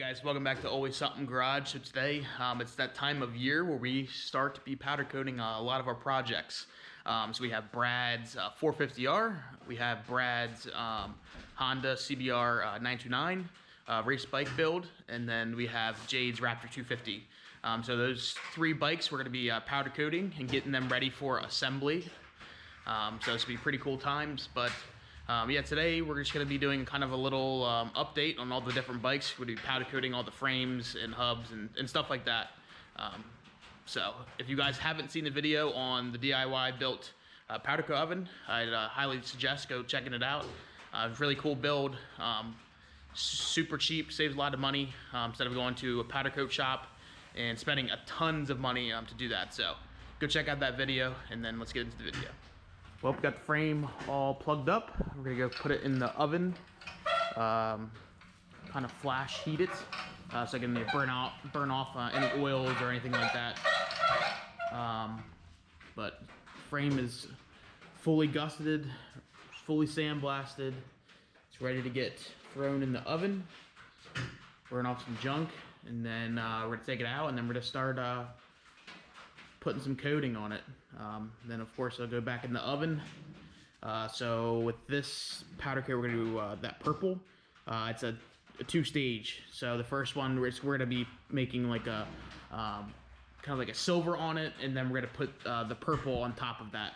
Guys, welcome back to Always Something Garage. So today, it's that time of year where we start to be powder coating a lot of our projects. So we have Brad's 450R, we have Brad's Honda CBR 929 race bike build, and then we have Jade's Raptor 250. So those three bikes we're going to be powder coating and getting them ready for assembly. So this will be pretty cool times, but yeah, today we're just going to be doing kind of a little update on all the different bikes. We're going to be powder coating all the frames and hubs and stuff like that. So if you guys haven't seen the video on the DIY built powder coat oven, I'd highly suggest go checking it out. It's a really cool build, super cheap, saves a lot of money instead of going to a powder coat shop and spending a tons of money to do that. So go check out that video and then let's get into the video. Well, we got the frame all plugged up. We're gonna go put it in the oven, kind of flash heat it, so it can burn off any oils or anything like that. But frame is fully gusseted, fully sandblasted. It's ready to get thrown in the oven, burn off some junk, and then we're gonna take it out, and then we're gonna start putting some coating on it. Then of course I'll go back in the oven. So with this powder coat, we're gonna do that purple. It's a two-stage. So the first one, we're gonna be making like a kind of like a silver on it, and then we're gonna put the purple on top of that.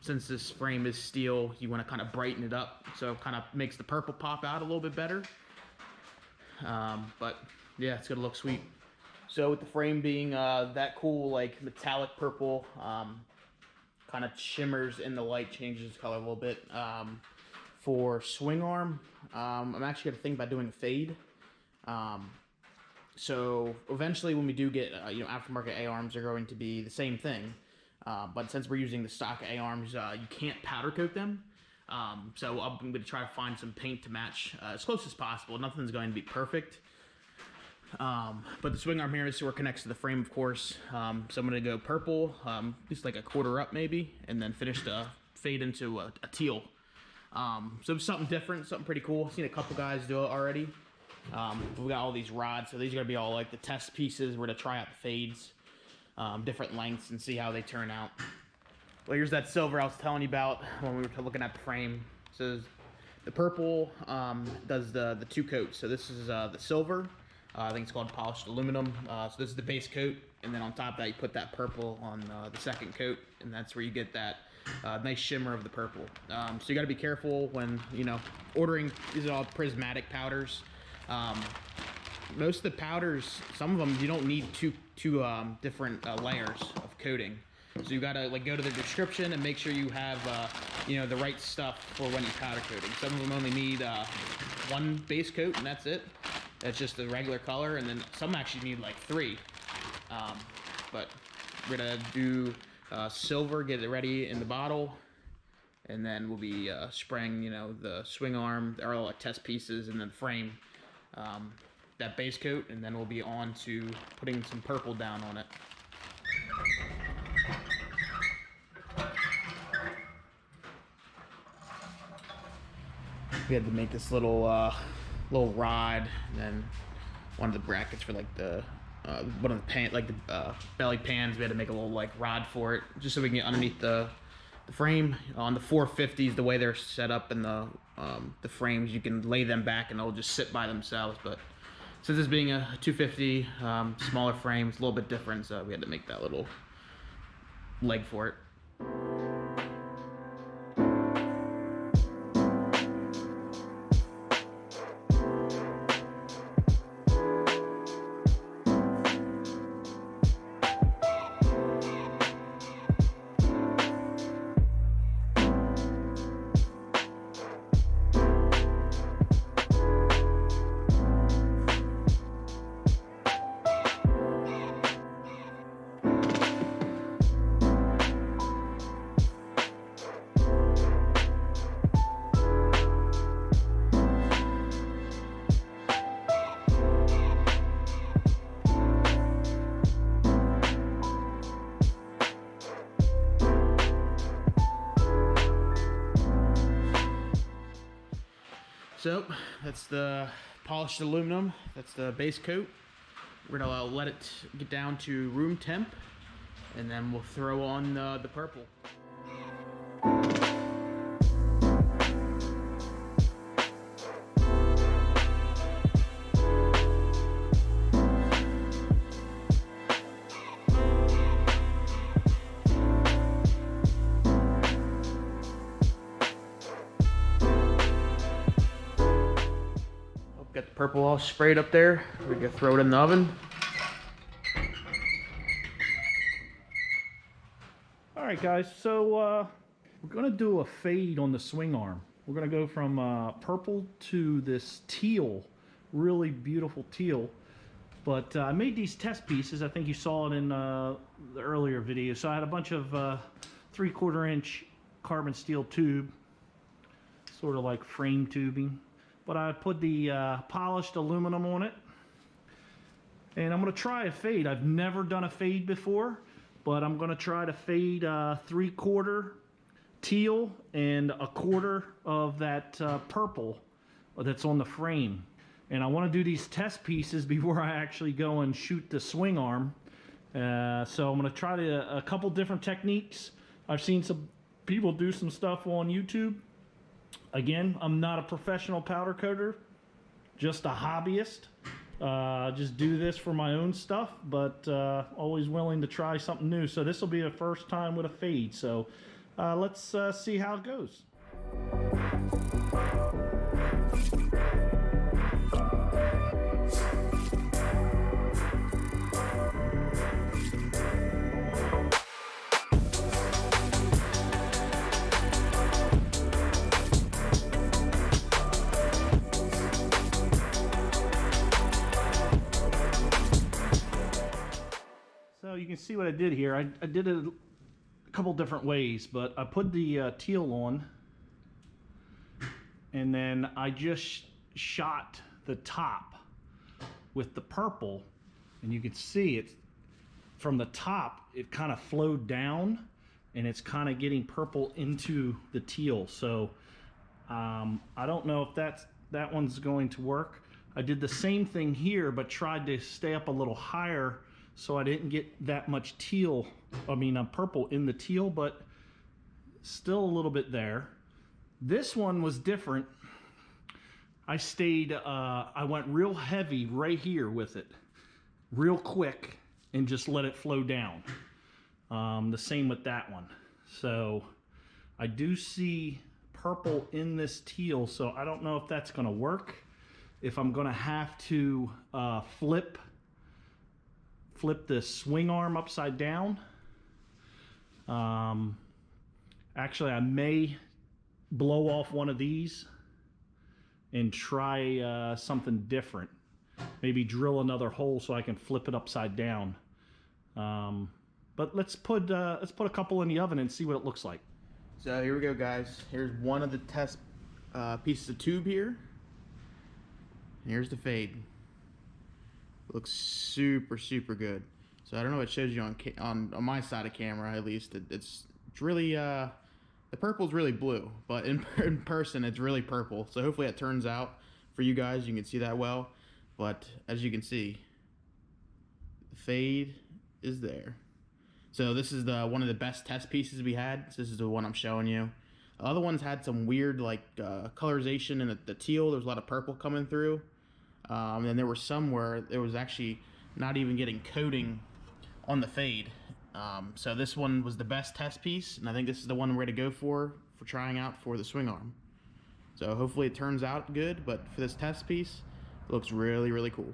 Since this frame is steel, you want to kind of brighten it up, so it kind of makes the purple pop out a little bit better. But yeah, it's gonna look sweet. So with the frame being that cool, like metallic purple, kind of shimmers in the light, changes its color a little bit. For swing arm, I'm actually gonna think about doing a fade. So eventually, when we do get aftermarket A-arms, are going to be the same thing. But since we're using the stock A-arms, you can't powder coat them. So I'm going to try to find some paint to match as close as possible. Nothing's going to be perfect. But the swing arm here is where it connects to the frame, of course. So I'm going to go purple, just like a quarter up maybe, and then finish the fade into a teal. So something different, something pretty cool. I've seen a couple guys do it already. We got all these rods, so these are going to be all like the test pieces. We're going to try out the fades, different lengths, and see how they turn out. Well, here's that silver I was telling you about when we were looking at the frame. So the purple does the two coats. So this is the silver. I think it's called polished aluminum. So this is the base coat, and then on top of that you put that purple on the second coat, and that's where you get that nice shimmer of the purple. So you got to be careful when ordering. These are all prismatic powders. Most of the powders, some of them you don't need two different layers of coating. So you gotta go to the description and make sure you have the right stuff for when you're powder coating. Some of them only need one base coat and that's it. That's just the regular color, and then some actually need like three. But we're gonna do silver, get it ready in the bottle, and then we'll be spraying the swing arm, or all like test pieces, and then the frame, that base coat, and then we'll be on to putting some purple down on it. We had to make this little rod, and then one of the brackets for like the one of the belly pans. We had to make a little rod for it, just so we can get underneath the frame. On the 450s, the way they're set up in the frames, you can lay them back and they'll just sit by themselves. But since this being a 250, smaller frame, it's a little bit different, so we had to make that little leg for it. So that's the polished aluminum. That's the base coat. We're gonna let it get down to room temp, and then we'll throw on the purple. Got the purple all sprayed up there. We're gonna throw it in the oven. All right, guys, so we're gonna do a fade on the swing arm. We're gonna go from purple to this teal, really beautiful teal. But I made these test pieces. I think you saw it in the earlier video. So I had a bunch of 3/4 inch carbon steel tube, sort of like frame tubing. But I put the polished aluminum on it. And I'm gonna try a fade. I've never done a fade before, but I'm gonna try to fade 3/4 teal and 1/4 of that purple that's on the frame. And I wanna do these test pieces before I actually go and shoot the swing arm. So I'm gonna try a couple different techniques. I've seen some people do some stuff on YouTube. Again, I'm not a professional powder coater, just a hobbyist. Just do this for my own stuff, but always willing to try something new. So this will be the first time with a fade. So let's see how it goes. So you can see what I did here. I did it a couple different ways, but I put the teal on, and then I just shot the top with the purple, and you can see it from the top. It kind of flowed down, and it's kind of getting purple into the teal. So I don't know if that one's going to work. I did the same thing here, but tried to stay up a little higher so I didn't get that much teal, purple in the teal, but still a little bit there. This one was different. I went real heavy right here with it, real quick, and just let it flow down. The same with that one. So I do see purple in this teal, so I don't know if that's gonna work, if I'm gonna have to flip the swing arm upside down. Actually, I may blow off one of these and try something different. Maybe drill another hole so I can flip it upside down. But let's put a couple in the oven and see what it looks like. So here we go, guys. Here's one of the test pieces of tube here. And here's the fade. Looks super, super good. So I don't know what it shows you on my side of camera, at least. It's really, the purple's really blue, but in person it's really purple. So hopefully it turns out for you guys, you can see that well. But as you can see, the fade is there. So this is one of the best test pieces we had. So this is the one I'm showing you. The other ones had some weird colorization in the teal. There was a lot of purple coming through. And there were some where there was actually not even getting coating on the fade. So this one was the best test piece, and I think this is the one we're going to go for trying out for the swing arm. So hopefully it turns out good, but for this test piece, it looks really, really cool.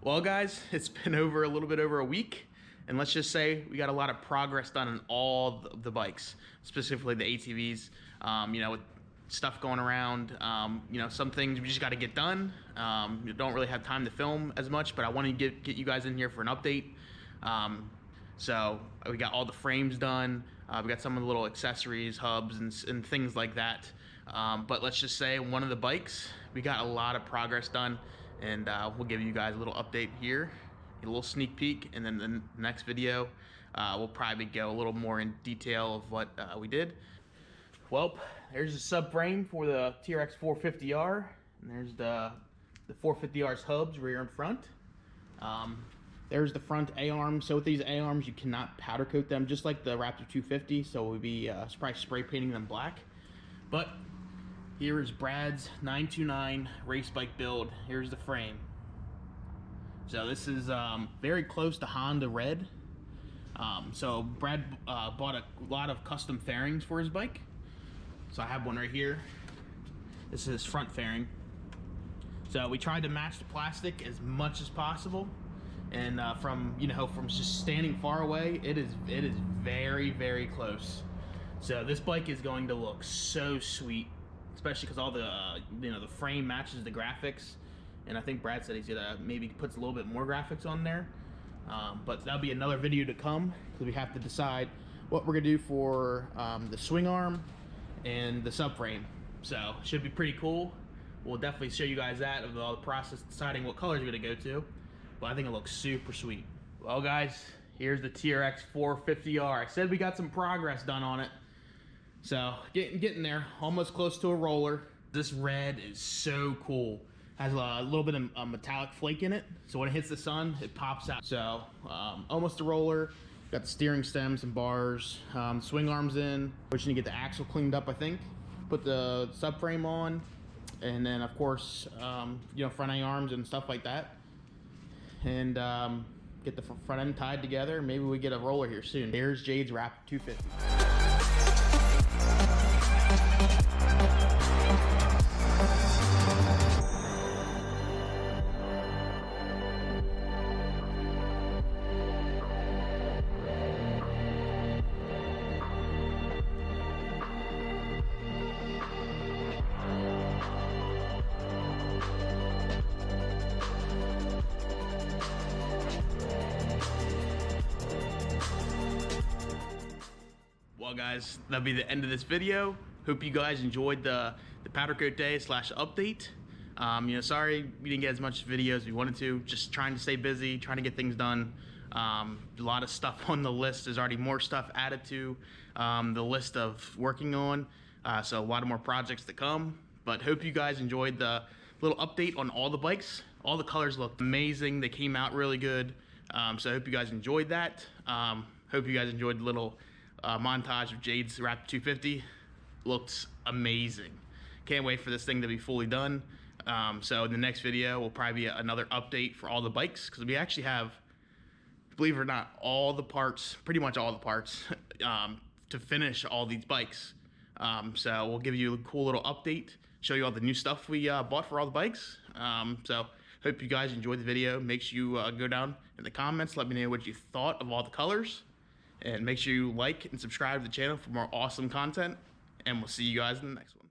Well, guys, it's been a little bit over a week, and let's just say we got a lot of progress done on all the bikes, specifically the ATVs. With stuff going around, some things we just got to get done. You don't really have time to film as much, but I want to get you guys in here for an update. So we got all the frames done. We got some of the little accessories, hubs, and things like that. But let's just say one of the bikes, we got a lot of progress done, and we'll give you guys a little update here, a little sneak peek, and then the next video, we'll probably go a little more in detail of what we did. Well, there's the subframe for the TRX 450R, and there's the the 450R's hubs, rear and front. There's the front A-arm. So with these A-arms, you cannot powder coat them, just like the Raptor 250. So we'll be probably spray painting them black. But here is Brad's 929 race bike build. Here's the frame. So this is very close to Honda Red. So Brad bought a lot of custom fairings for his bike. So I have one right here. This is his front fairing. So we tried to match the plastic as much as possible. And from just standing far away, it is very, very close. So this bike is going to look so sweet, especially because all the the frame matches the graphics. And I think Brad said he's gonna maybe puts a little bit more graphics on there. But that'll be another video to come, because we have to decide what we're gonna do for the swing arm and the subframe. So should be pretty cool. We'll definitely show you guys that of all the process deciding what colors we're gonna go to. But I think it looks super sweet. Well guys, here's the TRX 450R. I said we got some progress done on it. So getting there, almost close to a roller. This red is so cool. Has a little bit of metallic flake in it, so when it hits the sun, it pops out. So almost a roller. Got the steering stems and bars, swing arms in. We just need to get the axle cleaned up, I think. Put the subframe on, and then of course, front A arms and stuff like that. And get the front end tied together. Maybe we get a roller here soon. Here's Jade's Raptor 250. Well guys, that'll be the end of this video. Hope you guys enjoyed the powder coat day / update. Sorry we didn't get as much video as we wanted to. Just trying to stay busy, trying to get things done. A lot of stuff on the list. There's already more stuff added to the list of working on. So a lot of more projects to come. But hope you guys enjoyed the little update on all the bikes. All the colors looked amazing. They came out really good. So I hope you guys enjoyed that. Hope you guys enjoyed the little montage of Jade's Raptor 250. Looks amazing. Can't wait for this thing to be fully done. So in the next video will probably be another update for all the bikes, because we actually have, believe it or not, all the parts, pretty much all the parts to finish all these bikes. So we'll give you a cool little update, show you all the new stuff we bought for all the bikes. So hope you guys enjoyed the video. Make sure you go down in the comments, let me know what you thought of all the colors. And make sure you like and subscribe to the channel for more awesome content. And we'll see you guys in the next one.